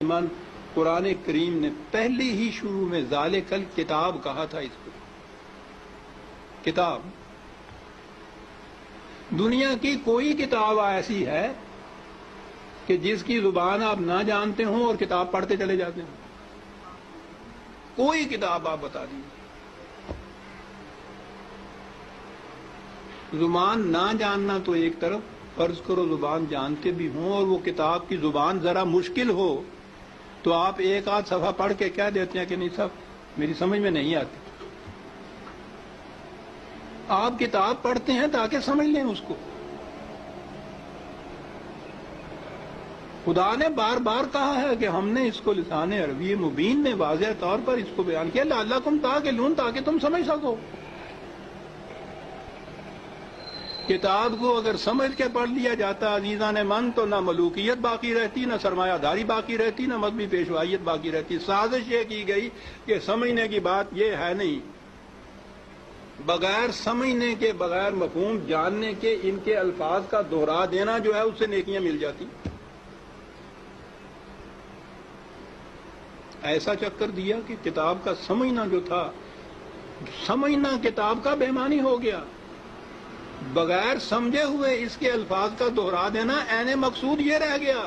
من قرآن کریم نے پہلی ہی شروع میں ذالکل کتاب کہا تھا. اس کو کتاب، دنیا کی کوئی کتاب ایسی ہے کہ جس کی زبان آپ نہ جانتے ہوں اور کتاب پڑھتے چلے جاتے ہوں؟ کوئی کتاب آپ بتا دیجیے. زبان نہ جاننا تو ایک طرف، فرض کرو زبان جانتے بھی ہوں اور وہ کتاب کی زبان ذرا مشکل ہو تو آپ ایک آدھ صفحہ پڑھ کے کہہ دیتے ہیں کہ نہیں صاحب میری سمجھ میں نہیں آتی. آپ کتاب پڑھتے ہیں تاکہ سمجھ لیں اس کو. خدا نے بار بار کہا ہے کہ ہم نے اس کو لسان عربی مبین میں واضح طور پر اس کو بیان کیا، لعلکم تعقلون، تاکہ تم سمجھ سکو. کتاب کو اگر سمجھ کے پڑھ لیا جاتا عزیزان من تو نہ ملوکیت باقی رہتی، نہ سرمایہ داری باقی رہتی، نہ مذہبی پیشوائیت باقی رہتی. سازش یہ کی گئی کہ سمجھنے کی بات یہ ہے نہیں، بغیر سمجھنے کے، بغیر مفہوم جاننے کے ان کے الفاظ کا دوہرا دینا جو ہے اس سے نیکیاں مل جاتی. ایسا چکر دیا کہ کتاب کا سمجھنا جو تھا، سمجھنا کتاب کا بے معنی ہو گیا. بغیر سمجھے ہوئے اس کے الفاظ کا دوہرا دینا عین مقصود یہ رہ گیا.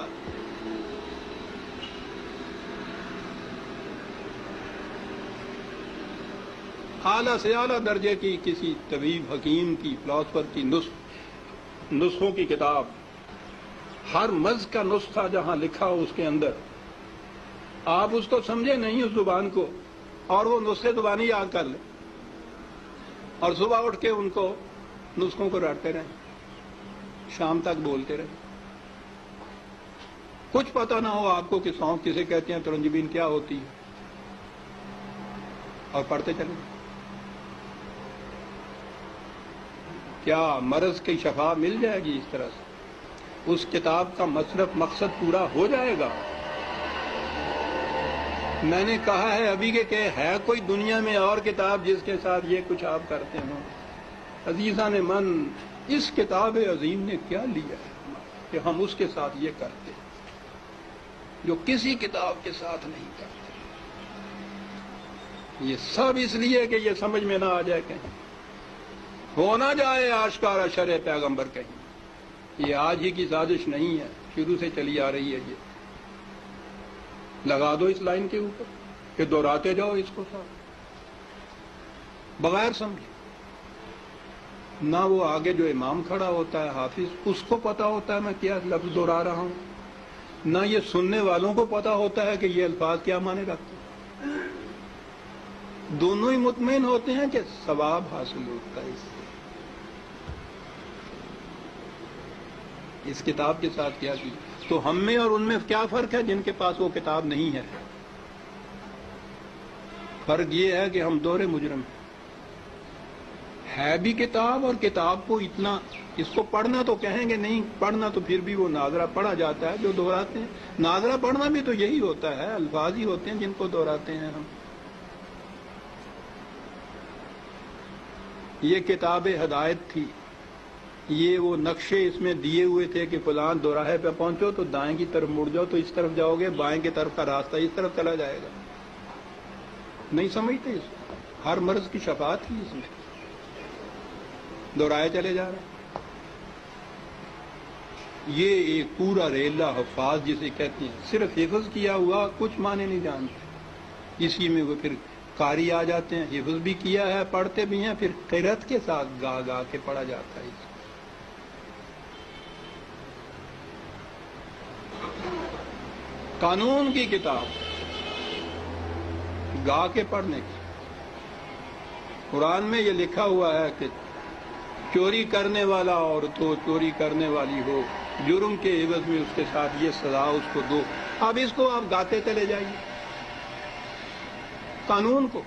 اعلیٰ سے اعلیٰ درجے کی کسی طبیب، حکیم کی، فلاسفر کی نسخوں کی کتاب، ہر مرض کا نسخہ جہاں لکھا ہو اس کے اندر، آپ اس کو سمجھے نہیں اس زبان کو اور وہ نسخے زبانی یاد کر لیں اور صبح اٹھ کے ان کو نسخوں کو رٹتے رہیں، شام تک بولتے رہیں. کچھ پتہ نہ ہو آپ کو کہ سونف کسے کہتے ہیں، ترنجبین کیا ہوتی ہے، اور پڑھتے چلیں. کیا مرض کی شفا مل جائے گی اس طرح سے؟ اس کتاب کا مقصد پورا ہو جائے گا؟ میں نے کہا ہے ابھی کہ ہے کوئی دنیا میں اور کتاب جس کے ساتھ یہ کچھ آپ کرتے ہوں؟ عزیزان من، اس کتاب عظیم نے کیا لیا ہے کہ ہم اس کے ساتھ یہ کرتے ہیں جو کسی کتاب کے ساتھ نہیں کرتے؟ یہ سب اس لیے کہ یہ سمجھ میں نہ آ جائے، کہیں ہو نہ جائے آشکارا شرع پیغمبر کہیں. یہ آج ہی کی سازش نہیں ہے، شروع سے چلی آ رہی ہے. یہ لگا دو اس لائن کے اوپر کہ دہراتے جاؤ اس کو ساتھ، بغیر سمجھے. نہ وہ آگے جو امام کھڑا ہوتا ہے حافظ، اس کو پتا ہوتا ہے میں کیا لفظ دہرا رہا ہوں، نہ یہ سننے والوں کو پتا ہوتا ہے کہ یہ الفاظ کیا معنی رکھتے ہیں. دونوں ہی مطمئن ہوتے ہیں کہ ثواب حاصل ہوتا ہے. اس کتاب کے ساتھ کیا کی تو ہم میں اور ان میں کیا فرق ہے جن کے پاس وہ کتاب نہیں ہے؟ فرق یہ ہے کہ ہم دور مجرم ہیں. ہے بھی کتاب، اور کتاب کو اتنا، اس کو پڑھنا تو کہیں گے نہیں، پڑھنا تو پھر بھی وہ ناظرہ پڑھا جاتا ہے جو دہراتے ہیں. ناظرہ پڑھنا بھی تو یہی ہوتا ہے، الفاظ ہی ہوتے ہیں جن کو دہراتے ہیں ہم. یہ کتاب ہدایت تھی، یہ وہ نقشے اس میں دیے ہوئے تھے کہ فلاں دوراہے پہ پہنچو تو دائیں کی طرف مڑ جاؤ تو اس طرف جاؤ گے، بائیں کی طرف کا راستہ اس طرف چلا جائے گا. نہیں سمجھتے اس کو. ہر مرض کی شفا تھی اس میں، دورائے چلے جا رہے ہیں. یہ ایک پورا ریلا حفاظ جسے کہتے ہیں، صرف حفظ کیا ہوا، کچھ معنی نہیں جانتے. اسی میں وہ پھر قاری آ جاتے ہیں، حفظ بھی کیا ہے، پڑھتے بھی ہیں، پھر قرأت کے ساتھ گا گا کے پڑھا جاتا ہے. قانون کی کتاب گا کے پڑھنے کی. قرآن میں یہ لکھا ہوا ہے کہ چوری کرنے والا عورت ہو، چوری کرنے والی ہو، جرم کے عوض میں اس کے ساتھ یہ سزا اس کو دو. اب اس کو آپ گاتے چلے جائیے قانون کو.